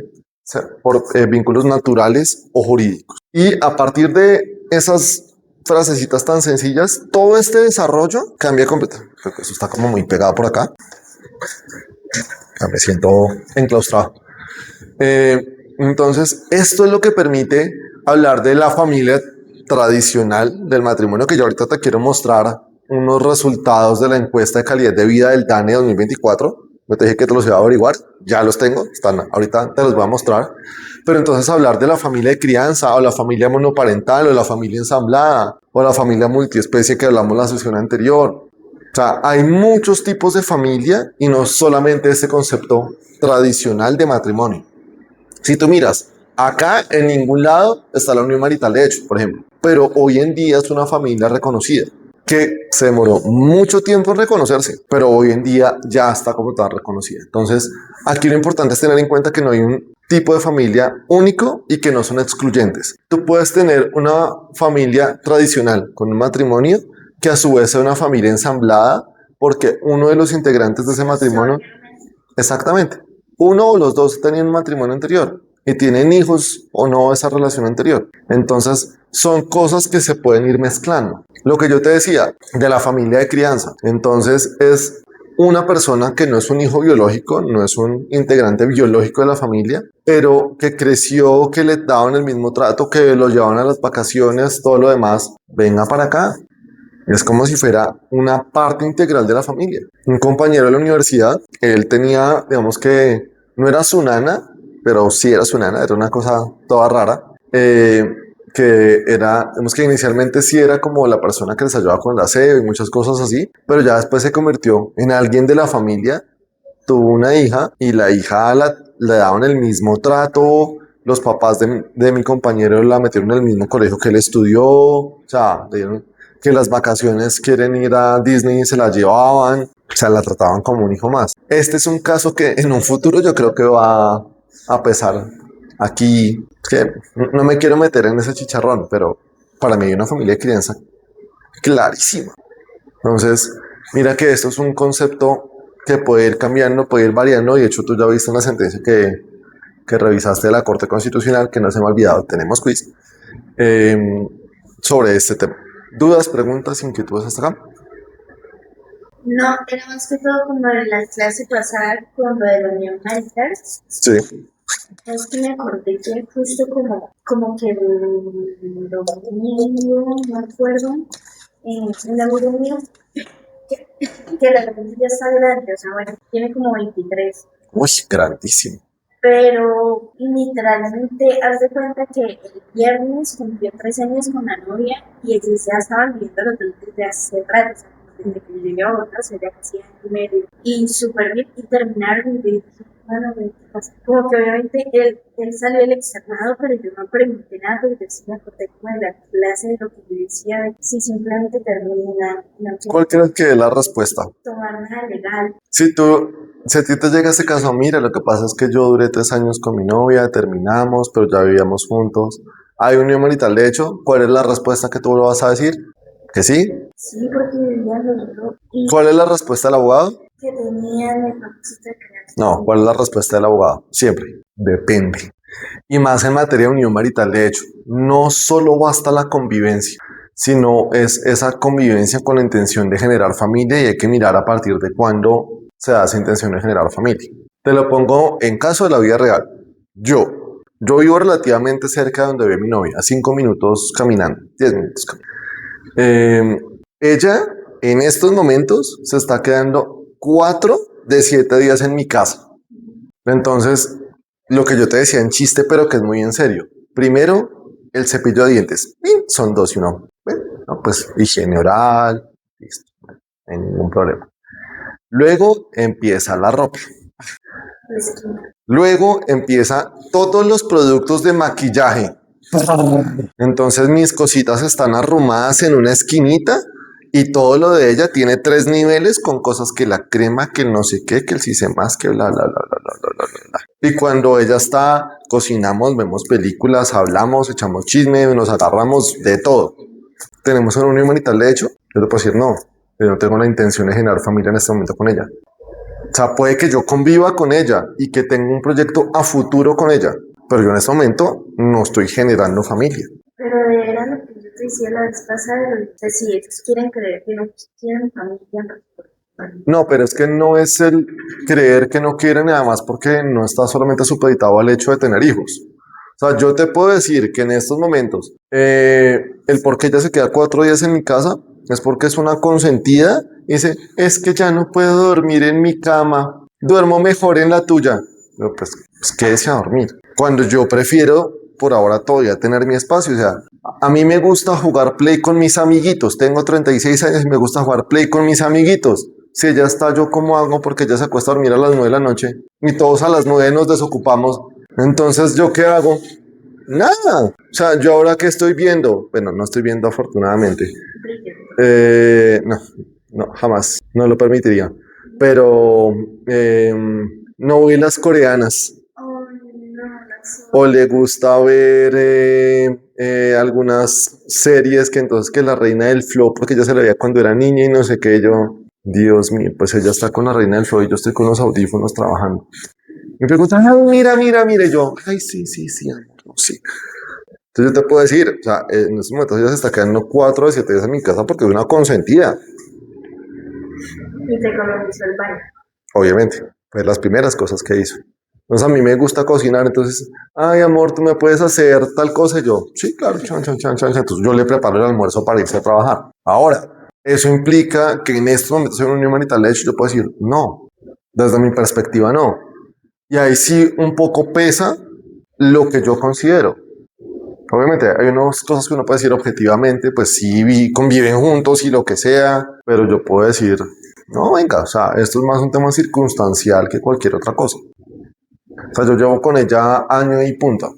[SPEAKER 1] por vínculos naturales o jurídicos. Y a partir de esas frasecitas tan sencillas, todo este desarrollo cambia completamente. Eso está como muy pegado por acá. Ya me siento enclaustrado. Entonces, esto es lo que permite hablar de la familia tradicional del matrimonio, que yo ahorita te quiero mostrar unos resultados de la encuesta de calidad de vida del DANE 2024. Yo te dije que te los iba a averiguar, ya los tengo, están, ahorita te los voy a mostrar. Pero entonces hablar de la familia de crianza, o la familia monoparental, o la familia ensamblada, o la familia multiespecie que hablamos en la sesión anterior. O sea, hay muchos tipos de familia y no solamente este concepto tradicional de matrimonio. Si tú miras, acá en ningún lado está la unión marital de hecho, por ejemplo. Pero hoy en día es una familia reconocida, que se demoró mucho tiempo en reconocerse, pero hoy en día ya está como tan reconocida. Entonces, aquí lo importante es tener en cuenta que no hay un tipo de familia único y que no son excluyentes. Tú puedes tener una familia tradicional con un matrimonio que a su vez sea una familia ensamblada porque uno de los integrantes de ese matrimonio, exactamente, uno o los dos tenían un matrimonio anterior y tienen hijos o no esa relación anterior. Entonces, son cosas que se pueden ir mezclando. Lo que yo te decía de la familia de crianza, entonces es una persona que no es un hijo biológico, no es un integrante biológico de la familia, pero que creció, que le daban el mismo trato, que lo llevaban a las vacaciones, todo lo demás, venga para acá. Es como si fuera una parte integral de la familia. Un compañero de la universidad, él tenía, digamos que no era su nana, pero sí era su nana, era una cosa toda rara. Que era, digamos que inicialmente sí era como la persona que les ayudaba con el aseo y muchas cosas así, pero ya después se convirtió en alguien de la familia, tuvo una hija y la hija le daban el mismo trato, los papás de mi compañero la metieron en el mismo colegio que él estudió, o sea, le dieron que las vacaciones quieren ir a Disney y se la llevaban, o sea, la trataban como un hijo más. Este es un caso que en un futuro yo creo que va a pesar. Aquí, es que no me quiero meter en ese chicharrón, pero para mí hay una familia de crianza clarísima. Entonces, mira que esto es un concepto que puede ir cambiando, puede ir variando. Y de hecho, tú ya viste una sentencia que revisaste de la Corte Constitucional, que no se me ha olvidado, tenemos quiz, sobre este tema. ¿Dudas, preguntas, inquietudes hasta acá?
[SPEAKER 2] No, era más que todo como en la clase pasada con lo de la unión marital.
[SPEAKER 1] Sí.
[SPEAKER 2] Es que me acordé que justo como que el domingo, no me acuerdo, en la mío, que la repente ya está grande, o sea, bueno, tiene como 23.
[SPEAKER 1] Uy, grandísimo.
[SPEAKER 2] Pero literalmente, haz de cuenta que el viernes cumplió 3 años con la novia y ellos ya estaban viviendo los dos desde hace rato, o sea, como desde que yo llegué a Bogotá, o sea, ya casi año y medio. Y súper bien, y terminaron y yo dije, bueno, ¿qué pasa? Como que obviamente él salió del externado, pero yo no pregunté nada, porque yo sí me acordé como de la clase, de lo que yo decía, de si simplemente termina, no quiero
[SPEAKER 1] ¿Cuál crees que es la respuesta?
[SPEAKER 2] tomar nada legal.
[SPEAKER 1] Si a ti te llega ese caso, mira, lo que pasa es que yo duré 3 años con mi novia, terminamos, pero ya vivíamos juntos. Hay unión marital, de hecho, ¿cuál es la respuesta que tú lo vas a decir? ¿Que sí?
[SPEAKER 2] Sí, porque vivía los y
[SPEAKER 1] ¿Cuál es la respuesta del abogado?
[SPEAKER 2] que tenían el propósito de crear.
[SPEAKER 1] No, ¿cuál es la respuesta del abogado? Siempre, depende. Y más en materia de unión marital, de hecho, no solo basta la convivencia, sino es esa convivencia con la intención de generar familia y hay que mirar a partir de cuándo se da esa intención de generar familia. Te lo pongo en caso de la vida real. Yo vivo relativamente cerca de donde vive mi novia, a 5 minutos caminando, 10 minutos caminando. Ella en estos momentos se está quedando 4 de 7 días en mi casa. Entonces, lo que yo te decía en chiste, pero que es muy en serio. Primero, el cepillo de dientes. ¡Pin! Son dos y uno. Bueno, no, pues higiene oral. Listo. No hay ningún problema. Luego empieza la ropa. Luego empieza todos los productos de maquillaje. Entonces mis cositas están arrumadas en una esquinita y todo lo de ella tiene 3 niveles con cosas que la crema, que el no sé qué, que el si se más, que bla, bla, bla, bla, bla, bla, bla, bla. Y cuando ella está, cocinamos, vemos películas, hablamos, echamos chisme, nos agarramos de todo. Tenemos una unión marital, de hecho, yo te puedo decir, no, yo no tengo la intención de generar familia en este momento con ella. O sea, puede que yo conviva con ella y que tenga un proyecto a futuro con ella, pero yo en este momento no estoy generando familia.
[SPEAKER 2] Pero era lo que yo te decía la vez pasada, de si ellos quieren creer que no quieren familia.
[SPEAKER 1] No, pero es que no es el creer que no quieren nada más porque no está solamente supeditado al hecho de tener hijos. O sea, yo te puedo decir que en estos momentos el por qué ella se queda 4 días en mi casa es porque es una consentida y dice, es que ya no puedo dormir en mi cama, duermo mejor en la tuya. No, pues quédese a dormir. Cuando yo prefiero por ahora todavía tener mi espacio, o sea, a mí me gusta jugar play con mis amiguitos, tengo 36 años y me gusta jugar play con mis amiguitos. Si ella está, yo cómo hago porque ella se acuesta a dormir a las 9 de la noche y todos a las 9 nos desocupamos. Entonces, ¿yo qué hago? Nada. O sea, yo ahora que estoy viendo, bueno, no estoy viendo afortunadamente. No, no, jamás, no lo permitiría. Pero no vi las coreanas. O le gusta ver algunas series que entonces que la reina del flow, porque ella se la veía cuando era niña y no sé qué, yo, Dios mío, pues ella está con la reina del flow y yo estoy con los audífonos trabajando. Me preguntan, ay, mira, mira, mira, y yo, ay, sí, sí, sí, amor, no, sí. Entonces yo te puedo decir, o sea, en estos momentos ella se está quedando 4 de 7 días en mi casa porque es una consentida.
[SPEAKER 2] Y te colonizó el baño.
[SPEAKER 1] Obviamente, fue las primeras cosas que hizo. Entonces a mí me gusta cocinar, entonces, ay amor, tú me puedes hacer tal cosa. Y yo, sí, claro, chan, chan, chan, chan. Entonces yo le preparo el almuerzo para irse a trabajar. Ahora, eso implica que en estos momentos en una unión marital, de hecho, yo puedo decir, no, desde mi perspectiva, no. Y ahí sí un poco pesa lo que yo considero. Obviamente hay unas cosas que uno puede decir objetivamente, pues sí conviven juntos y lo que sea, pero yo puedo decir, no, venga, o sea, esto es más un tema circunstancial que cualquier otra cosa. O sea, yo llevo con ella año y punta.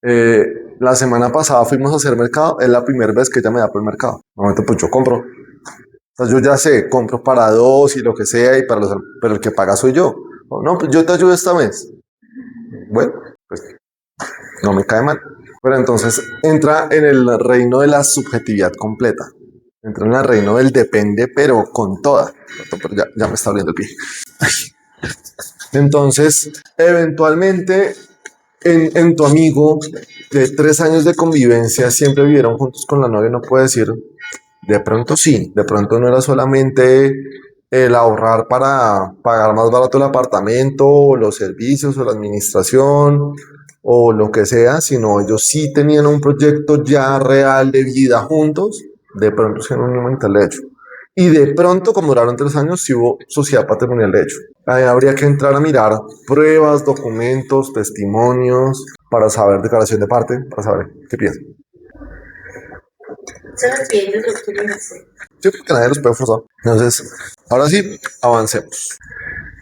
[SPEAKER 1] La semana pasada fuimos a hacer mercado, es la primera vez que ella me da por el mercado. Normalmente pues yo compro. O sea, yo ya sé, compro para dos y lo que sea, y para pero el que paga soy yo. No, pues yo te ayudo esta vez. Bueno, pues no me cae mal. Pero entonces entra en el reino de la subjetividad completa. Entra en el reino del depende, pero con toda. Pero ya me está abriendo el pie. Entonces, eventualmente, en tu amigo de 3 años de convivencia, siempre vivieron juntos con la novia, no puede decir, De pronto sí, de pronto no era solamente el ahorrar para pagar más barato el apartamento o los servicios o la administración o lo que sea, sino ellos sí tenían un proyecto ya real de vida juntos, de pronto sí en un momento de hecho. Y de pronto, como duraron 3 años, sí hubo sociedad patrimonial de hecho. Ahí habría que entrar a mirar pruebas, documentos, testimonios, para saber declaración de parte, para saber qué piensan.
[SPEAKER 2] Solo si ellos lo quieren hacer.
[SPEAKER 1] Yo creo que nadie los puede forzar. Entonces, ahora sí, avancemos.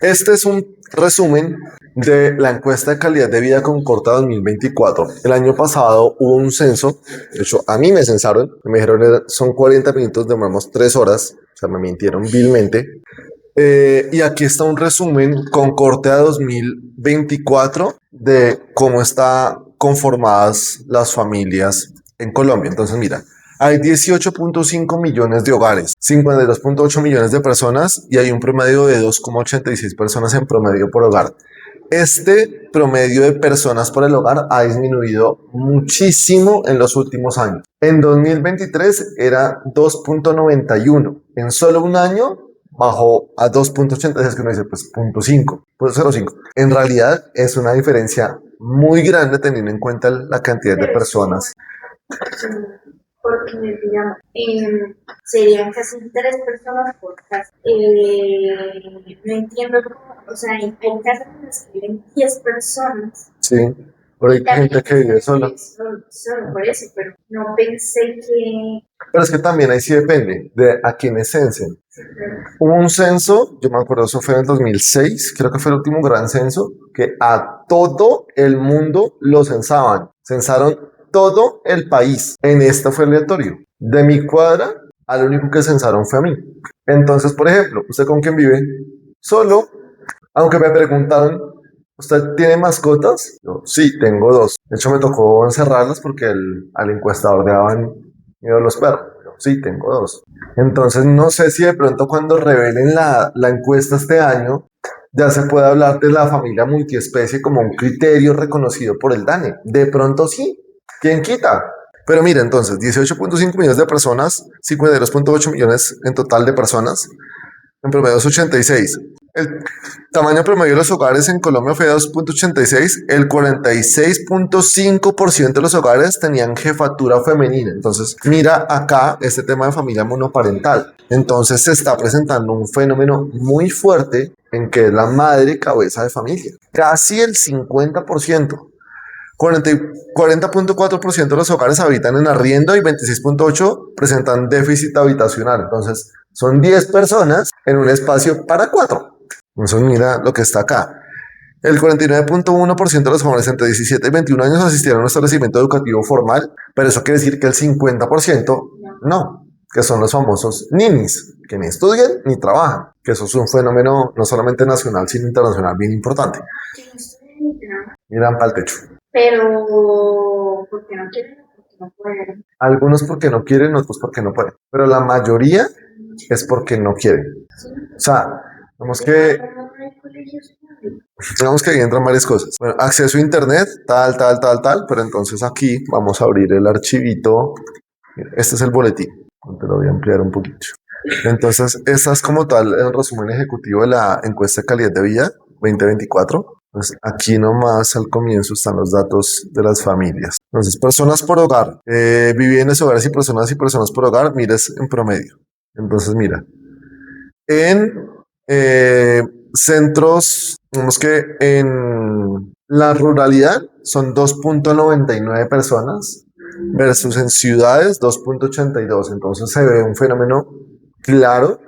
[SPEAKER 1] Este es un resumen de la encuesta de calidad de vida Concordia 2024. El año pasado hubo un censo, de hecho a mí me censaron, me dijeron son 40 minutos, demoramos 3 horas, o sea me mintieron vilmente. Y aquí está un resumen Concordia 2024 de cómo están conformadas las familias en Colombia. Entonces mira, hay 18.5 millones de hogares, 52.8 millones de personas y hay un promedio de 2,86 personas en promedio por hogar. Este promedio de personas por el hogar ha disminuido muchísimo en los últimos años. En 2023 era 2.91. En solo un año bajó a 2.86, que uno dice, pues 0.5, 0.05. En realidad es una diferencia muy grande teniendo en cuenta la cantidad de personas.
[SPEAKER 2] Porque, digamos, serían casi 3 personas por casa. No entiendo cómo, o sea, hay casas en las que viven 10 personas.
[SPEAKER 1] Sí, pero hay gente que vive sola.
[SPEAKER 2] Solo por eso, pero no pensé que...
[SPEAKER 1] Pero es que también ahí sí depende de a quiénes censen. Hubo un censo, yo me acuerdo, eso fue en el 2006, creo que fue el último gran censo, que a todo el mundo lo censaban. Censaron todo el país. En esta fue aleatorio. De mi cuadra, al único que censaron fue a mí. Entonces, por ejemplo, ¿usted con quién vive? Solo. Aunque me preguntaron, ¿usted tiene mascotas? Yo, sí, tengo 2. De hecho, me tocó encerrarlas porque al encuestador le daban miedo a los perros. Yo, sí, tengo 2. Entonces, no sé si de pronto cuando revelen la encuesta este año, ya se puede hablar de la familia multiespecie como un criterio reconocido por el DANE. De pronto sí. ¿Quién quita? Pero mira, entonces, 18.5 millones de personas, 52.8 millones en total de personas, en promedio es 86. El tamaño promedio de los hogares en Colombia fue 2.86. El 46.5% de los hogares tenían jefatura femenina. Entonces, mira acá este tema de familia monoparental. Entonces, se está presentando un fenómeno muy fuerte en que es la madre cabeza de familia. Casi el 50%. 40.4% de los hogares habitan en arriendo y 26.8% presentan déficit habitacional. Entonces, son 10 personas en un espacio para 4. Entonces, mira lo que está acá. El 49.1% de los jóvenes entre 17 y 21 años asistieron a un establecimiento educativo formal, pero eso quiere decir que el 50% no, que son los famosos ninis, que ni estudian ni trabajan, que eso es un fenómeno no solamente nacional, sino internacional bien importante. Miran para el techo.
[SPEAKER 2] Pero, porque no quieren, porque no pueden.
[SPEAKER 1] Algunos porque no quieren, otros porque no pueden. Pero la mayoría es porque no quieren. O sea, digamos que ahí entran varias cosas. Bueno, acceso a internet, tal, pero entonces aquí vamos a abrir el archivito. Mira, este es el boletín. Te lo voy a ampliar un poquito. Entonces, esta es como tal el resumen ejecutivo de la encuesta de calidad de vida 2024. Pues aquí nomás al comienzo están los datos de las familias. Entonces, personas por hogar, viviendas, hogares y personas por hogar, mires en promedio. Entonces, mira, en centros, vemos que en la ruralidad son 2.99 personas versus en ciudades 2.82. Entonces se ve un fenómeno claro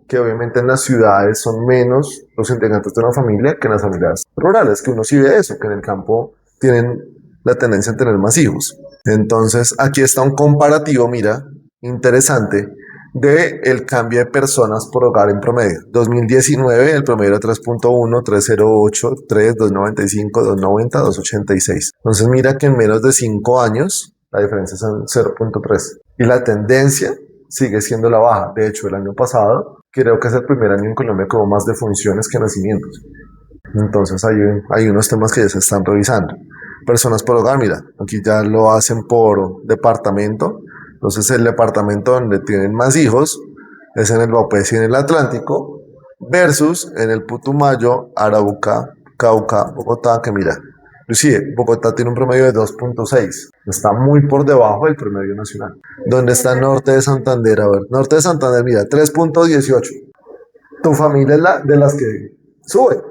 [SPEAKER 1] que obviamente en las ciudades son menos los integrantes de una familia que en las familias rurales, que uno sí ve eso, que en el campo tienen la tendencia a tener más hijos. Entonces aquí está un comparativo, mira, interesante, de el cambio de personas por hogar en promedio. 2019 el promedio era 3.1, 308, 3, 295, 290, 286. Entonces mira que en menos de 5 años la diferencia es en 0.3. Y la tendencia sigue siendo la baja. De hecho, el año pasado creo que es el primer año en Colombia que hubo más defunciones que nacimientos. Entonces hay unos temas que ya se están revisando. Personas por hogar, mira, aquí ya lo hacen por departamento. Entonces el departamento donde tienen más hijos es en el Baupés y en el Atlántico, versus en el Putumayo, Arauca, Cauca, Bogotá, que mira, inclusive Bogotá tiene un promedio de 2.6, está muy por debajo del promedio nacional. ¿Dónde está Norte de Santander? A ver, Norte de Santander, mira, 3.18. Tu familia es la de las que sube,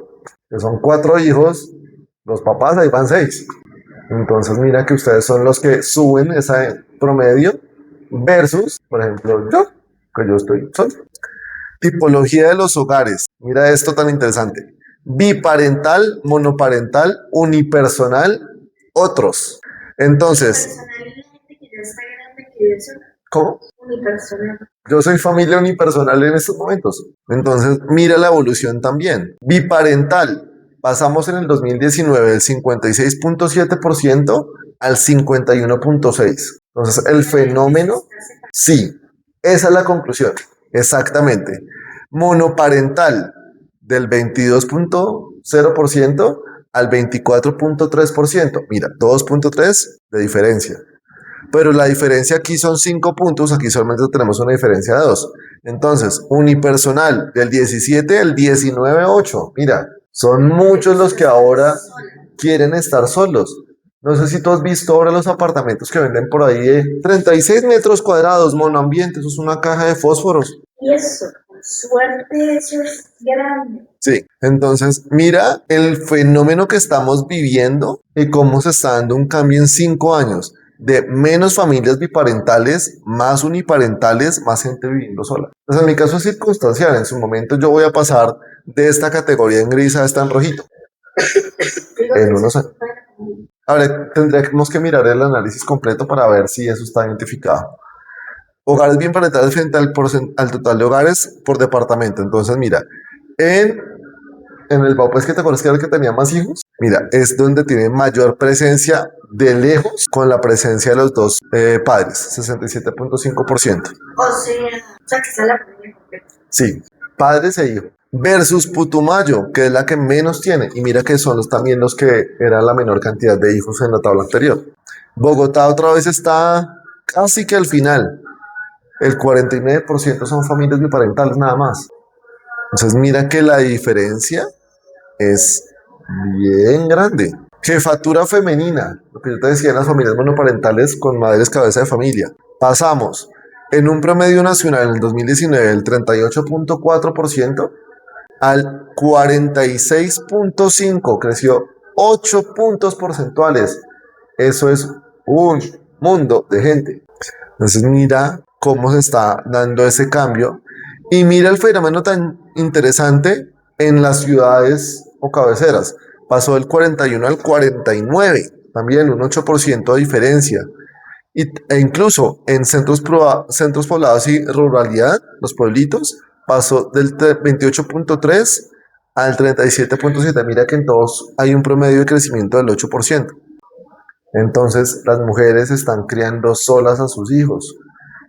[SPEAKER 1] que son 4 hijos, los papás ahí van 6. Entonces mira que ustedes son los que suben ese promedio versus, por ejemplo, yo, que yo estoy solo. Tipología de los hogares. Mira esto tan interesante. Biparental, monoparental, unipersonal, otros. Entonces,
[SPEAKER 2] Personalmente que ya está grande, que es
[SPEAKER 1] ¿cómo?
[SPEAKER 2] unipersonal.
[SPEAKER 1] Yo soy familia unipersonal en estos momentos. Entonces, mira la evolución también. Biparental. Pasamos en el 2019 del 56.7% al 51.6%. Entonces, el fenómeno, sí, esa es la conclusión. Exactamente. Monoparental, del 22.0% al 24.3%. Mira, 2.3 de diferencia. Pero la diferencia aquí son 5 puntos, aquí solamente tenemos una diferencia de 2. Entonces, unipersonal del 17 al 19.8. Mira, son muchos los que ahora quieren estar solos. No sé si tú has visto ahora los apartamentos que venden por ahí de 36 metros cuadrados, monoambiente, eso es una caja de fósforos.
[SPEAKER 2] Y eso, con suerte, eso es grande.
[SPEAKER 1] Sí, entonces mira el fenómeno que estamos viviendo y cómo se está dando un cambio en 5 años de menos familias biparentales, más uniparentales, más gente viviendo sola. Pues en mi caso es circunstancial, en su momento yo voy a pasar de esta categoría en gris a esta en rojito. En unos años. Ahora tendríamos que mirar el análisis completo para ver si eso está identificado. Hogares bien parentales frente al total de hogares por departamento. Entonces, mira, en el Baupés que te acuerdas que era el que tenía más hijos, mira, es donde tiene mayor presencia de lejos con la presencia de los dos padres, 67.5%.
[SPEAKER 2] O sea, que está la familia completa.
[SPEAKER 1] Sí, padres e hijos. Versus Putumayo, que es la que menos tiene. Y mira que son también los que eran la menor cantidad de hijos en la tabla anterior. Bogotá otra vez está casi que al final. El 49% son familias biparentales nada más. Entonces mira que la diferencia es bien grande. Jefatura femenina, lo que yo te decía en las familias monoparentales con madres cabeza de familia. Pasamos en un promedio nacional en el 2019 del 38.4% al 46.5%, creció 8 puntos porcentuales. Eso es un mundo de gente. Entonces mira cómo se está dando ese cambio y mira el fenómeno tan interesante en las ciudades o cabeceras. Pasó del 41 al 49, también un 8% de diferencia. E incluso en centros poblados y ruralidad, los pueblitos, pasó del 28.3 al 37.7. Mira que en todos hay un promedio de crecimiento del 8%. Entonces las mujeres están criando solas a sus hijos.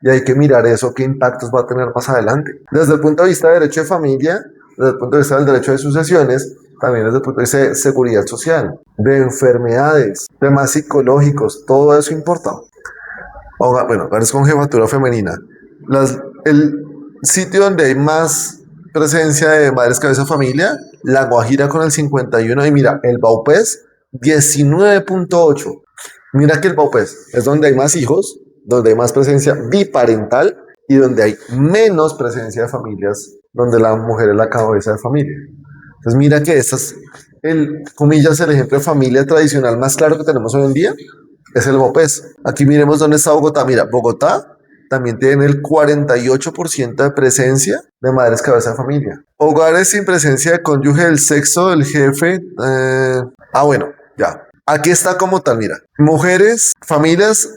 [SPEAKER 1] Y hay que mirar eso, qué impactos va a tener más adelante. Desde el punto de vista de derecho de familia, desde el punto de vista del derecho de sucesiones, también desde el punto de vista de seguridad social, de enfermedades, temas psicológicos, todo eso importa. Bueno, hogares con jefatura femenina. El sitio donde hay más presencia de madres cabeza de familia, La Guajira con el 51, y mira, el Baupés 19.8. Mira que el Baupés es donde hay más hijos, donde hay más presencia biparental y donde hay menos presencia de familias, donde la mujer es la cabeza de familia. Entonces mira que comillas, el ejemplo de familia tradicional más claro que tenemos hoy en día es el Baupés. Aquí miremos dónde está Bogotá. Mira, Bogotá también tiene el 48% de presencia de madres cabeza de familia. Hogares sin presencia de cónyuge del sexo del jefe. Bueno, ya. Aquí está como tal, mira. Mujeres, familias,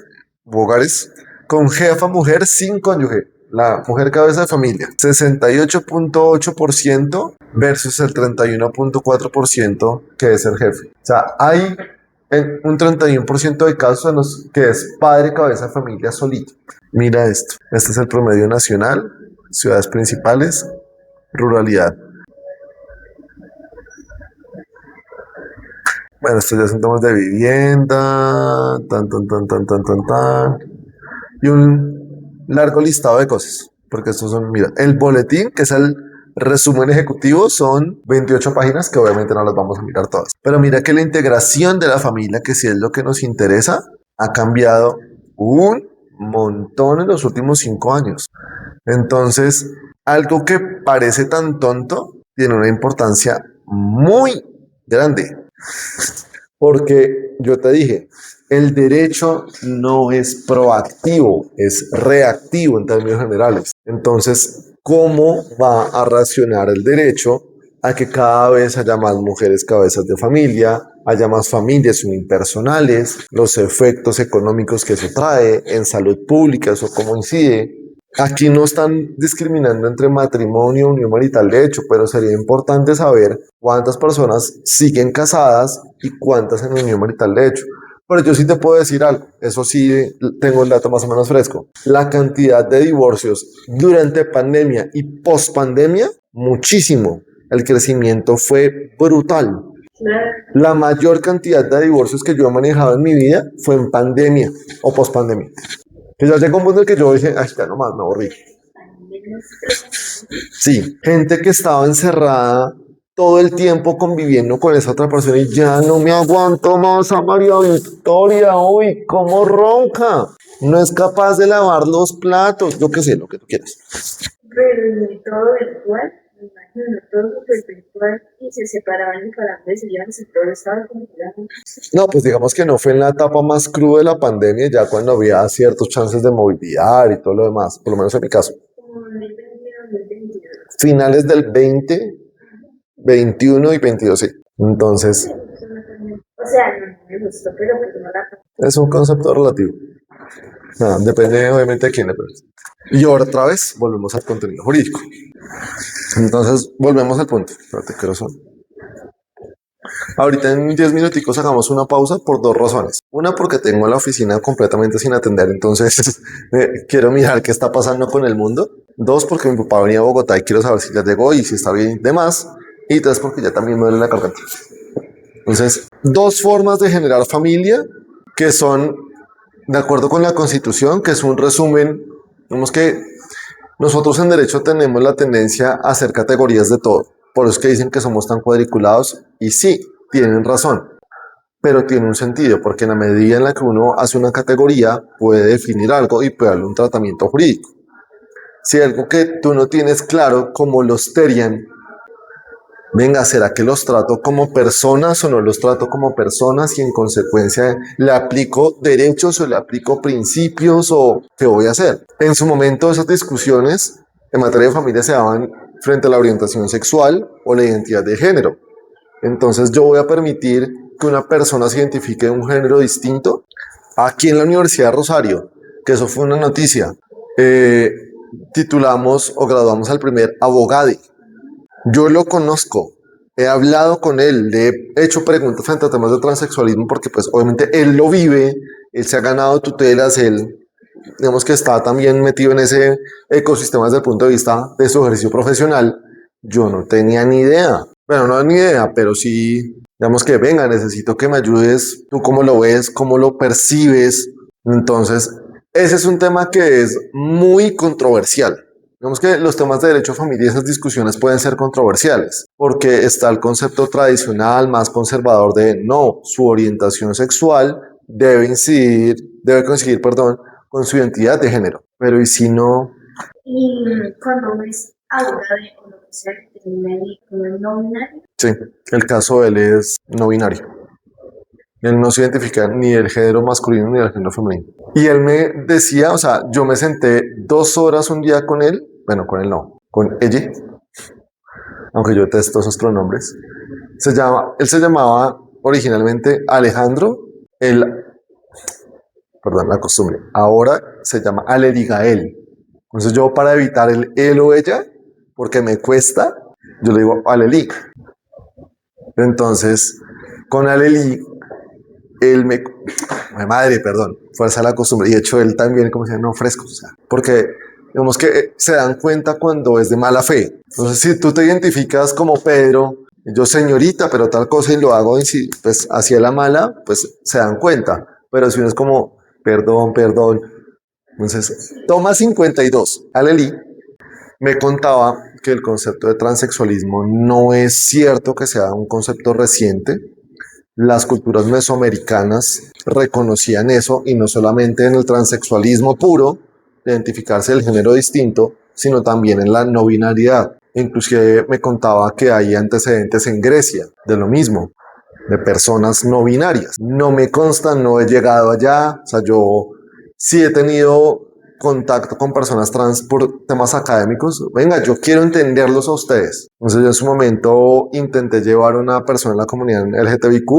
[SPEAKER 1] hogares con jefa mujer sin cónyuge. La mujer cabeza de familia. 68.8% versus el 31.4% que es el jefe. O sea, hay un 31% de casos en los que es padre cabeza de familia solito. Mira esto. Este es el promedio nacional, ciudades principales, ruralidad. Bueno, estos ya son temas de vivienda, tan. Y un largo listado de cosas, porque estos son, mira, el boletín, que es el resumen ejecutivo, son 28 páginas que obviamente no las vamos a mirar todas. Pero mira que la integración de la familia, que si es lo que nos interesa, ha cambiado un montón en los últimos 5 años. Entonces, algo que parece tan tonto tiene una importancia muy grande. Porque yo te dije, el derecho no es proactivo, es reactivo en términos generales. Entonces, ¿cómo va a reaccionar el derecho a que cada vez haya más mujeres cabezas de familia, haya más familias unipersonales, los efectos económicos que eso trae en salud pública, eso cómo incide? Aquí no están discriminando entre matrimonio, unión marital de hecho, pero sería importante saber cuántas personas siguen casadas y cuántas en unión marital de hecho. Pero yo sí te puedo decir algo, eso sí tengo el dato más o menos fresco. La cantidad de divorcios durante pandemia y post pandemia, muchísimo. El crecimiento fue brutal. La mayor cantidad de divorcios que yo he manejado en mi vida fue en pandemia o post pandemia. Que ya llegó un punto en el que yo dije, ay, ya nomás me aburrí. Sí, gente que estaba encerrada todo el tiempo conviviendo con esa otra persona y ya no me aguanto más a María Victoria, uy, cómo ronca. No es capaz de lavar los platos, yo qué sé, lo que tú quieras.
[SPEAKER 2] Pero y todo virtual, me imagino, todo súper virtual y se separaban y para seguían y todo estaba como
[SPEAKER 1] No, pues digamos que no fue en la etapa más cruda de la pandemia, ya cuando había ciertos chances de movilidad y todo lo demás, por lo menos en mi caso.
[SPEAKER 2] como 2022.
[SPEAKER 1] Finales del 20, 21 y 22, sí. Entonces,
[SPEAKER 2] O sea, no me gustó, pero pues no la.
[SPEAKER 1] es un concepto relativo. No, depende obviamente de quién le preguntes. Y ahora otra vez volvemos al contenido jurídico. Entonces, volvemos al punto. Espérate, ¿qué hora son? Ahorita en 10 minuticos hagamos una pausa por dos razones. Una, porque tengo la oficina completamente sin atender, entonces quiero mirar qué está pasando con el mundo. Dos, porque mi papá venía a Bogotá y quiero saber si ya llegó y si está bien y demás. Y tres, porque ya también me duele la garganta. Entonces, dos formas de generar familia que son, de acuerdo con la Constitución, que es un resumen. Vemos que nosotros en derecho tenemos la tendencia a hacer categorías de todo. Por eso es que dicen que somos tan cuadriculados y sí, tienen razón, pero tiene un sentido, porque en la medida en la que uno hace una categoría puede definir algo y puede darle un tratamiento jurídico. Si hay algo que tú no tienes claro, como los terian, venga, ¿será que los trato como personas o no los trato como personas y en consecuencia le aplico derechos o le aplico principios o qué voy a hacer? En su momento esas discusiones en materia de familia se daban frente a la orientación sexual o la identidad de género. Entonces yo voy a permitir que una persona se identifique de un género distinto. Aquí en la Universidad de Rosario, que eso fue una noticia, titulamos o graduamos al primer abogado. Yo lo conozco, he hablado con él, le he hecho preguntas frente a temas de transexualismo porque pues obviamente él lo vive, él se ha ganado tutelas, él digamos que está también metido en ese ecosistema desde el punto de vista de su ejercicio profesional. Yo no tenía ni idea, bueno, no ni idea, pero sí, digamos que venga, necesito que me ayudes, tú cómo lo ves, cómo lo percibes. Entonces, ese es un tema que es muy controversial. Digamos que los temas de derecho a familia y esas discusiones pueden ser controversiales, porque está el concepto tradicional más conservador de no, su orientación sexual debe coincidir, perdón, con su identidad de género. Pero ¿y si no?
[SPEAKER 2] Y cuando ves abogado o lo que sea, que termina ahí como el no binario.
[SPEAKER 1] Sí, el caso de él es no binario. Él no se identifica ni el género masculino ni el género femenino. Y él me decía, o sea, yo me senté 2 horas un día con él, bueno, con él no, con ella, aunque yo detesto esos pronombres. Él se llamaba originalmente Alejandro, perdón, la costumbre, ahora se llama Alerigael. Entonces yo para evitar el él o ella, porque me cuesta, yo le digo Aleli. Entonces, con Aleli, él madre, perdón, fuerza la costumbre. Y de hecho él también, como se no, fresco, o sea, porque digamos que se dan cuenta cuando es de mala fe. Entonces, si tú te identificas como Pedro, yo señorita, pero tal cosa y lo hago pues hacia la mala, pues se dan cuenta. Pero si uno es como, perdón, Entonces, toma 52. Aleli me contaba que el concepto de transexualismo no es cierto que sea un concepto reciente. Las culturas mesoamericanas reconocían eso y no solamente en el transexualismo puro, de identificarse del género distinto, sino también en la no binariedad. Inclusive me contaba que hay antecedentes en Grecia de lo mismo, de personas no binarias. No me consta, no he llegado allá, o sea, yo sí he tenido contacto con personas trans por temas académicos. Venga, yo quiero entenderlos a ustedes. Entonces yo en su momento intenté llevar a una persona en la comunidad LGTBIQ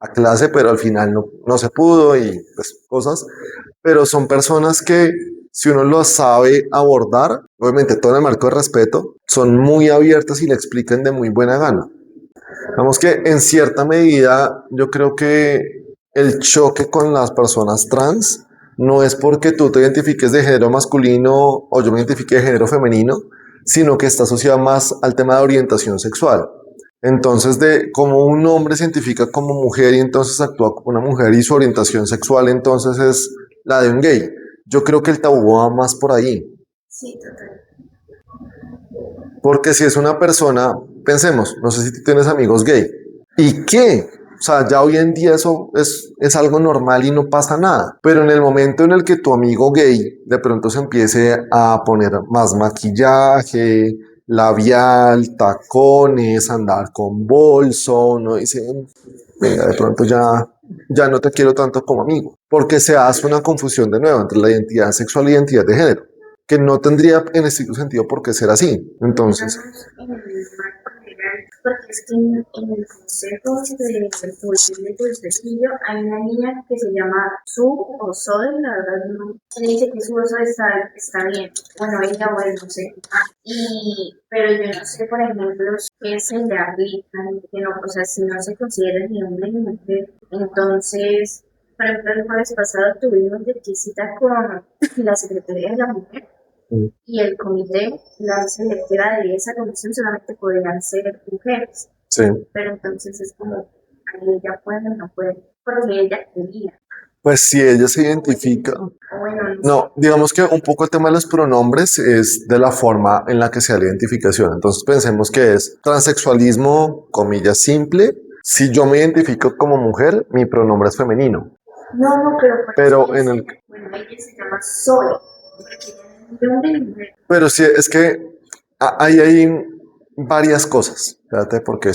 [SPEAKER 1] a clase, pero al final no se pudo y pues cosas. Pero son personas que si uno lo sabe abordar, obviamente todo en el marco de respeto, son muy abiertas y le explican de muy buena gana. Vamos que en cierta medida yo creo que el choque con las personas trans no es porque tú te identifiques de género masculino o yo me identifique de género femenino, sino que está asociado más al tema de orientación sexual. Entonces, de como un hombre se identifica como mujer y entonces actúa como una mujer y su orientación sexual entonces es la de un gay. Yo creo que el tabú va más por ahí.
[SPEAKER 2] Sí, total.
[SPEAKER 1] Porque si es una persona, pensemos, no sé si tú tienes amigos gay. ¿Y qué? O sea, ya hoy en día eso es algo normal y no pasa nada. Pero en el momento en el que tu amigo gay de pronto se empiece a poner más maquillaje, labial, tacones, andar con bolso, no dicen, venga, de pronto ya no te quiero tanto como amigo. Porque se hace una confusión de nuevo entre la identidad sexual y identidad de género que no tendría en estricto sentido por qué ser así. Entonces,
[SPEAKER 2] En el marco legal, porque es que en el consejo de juvenil de Trujillo hay una niña que se llama Su o Zoe, la verdad no. Ella dice que su uso está bien. Bueno, ella o él, no sé. Pero yo no sé, por ejemplo, qué se le aplica, que no, o sea, si no se considera ni hombre ni mujer, entonces, por ejemplo, el jueves pasado tuvimos de visita con la Secretaría de la Mujer y el comité, la selectora de esa comisión solamente podrían ser mujeres.
[SPEAKER 1] sí.
[SPEAKER 2] Pero entonces es como, ahí ella puede o no puede, porque ella quería.
[SPEAKER 1] Pues si ella se identifica,
[SPEAKER 2] Bueno,
[SPEAKER 1] no, digamos que un poco el tema de los pronombres es de la forma en la que se da la identificación. Entonces pensemos que es transexualismo, comillas, simple. Si yo me identifico como mujer, mi pronombre es femenino.
[SPEAKER 2] no,
[SPEAKER 1] Pero en el...
[SPEAKER 2] Bueno, ella se llama Zoe, porque ella es de hombre y mujer.
[SPEAKER 1] Pero sí, es que hay varias cosas. Espérate, porque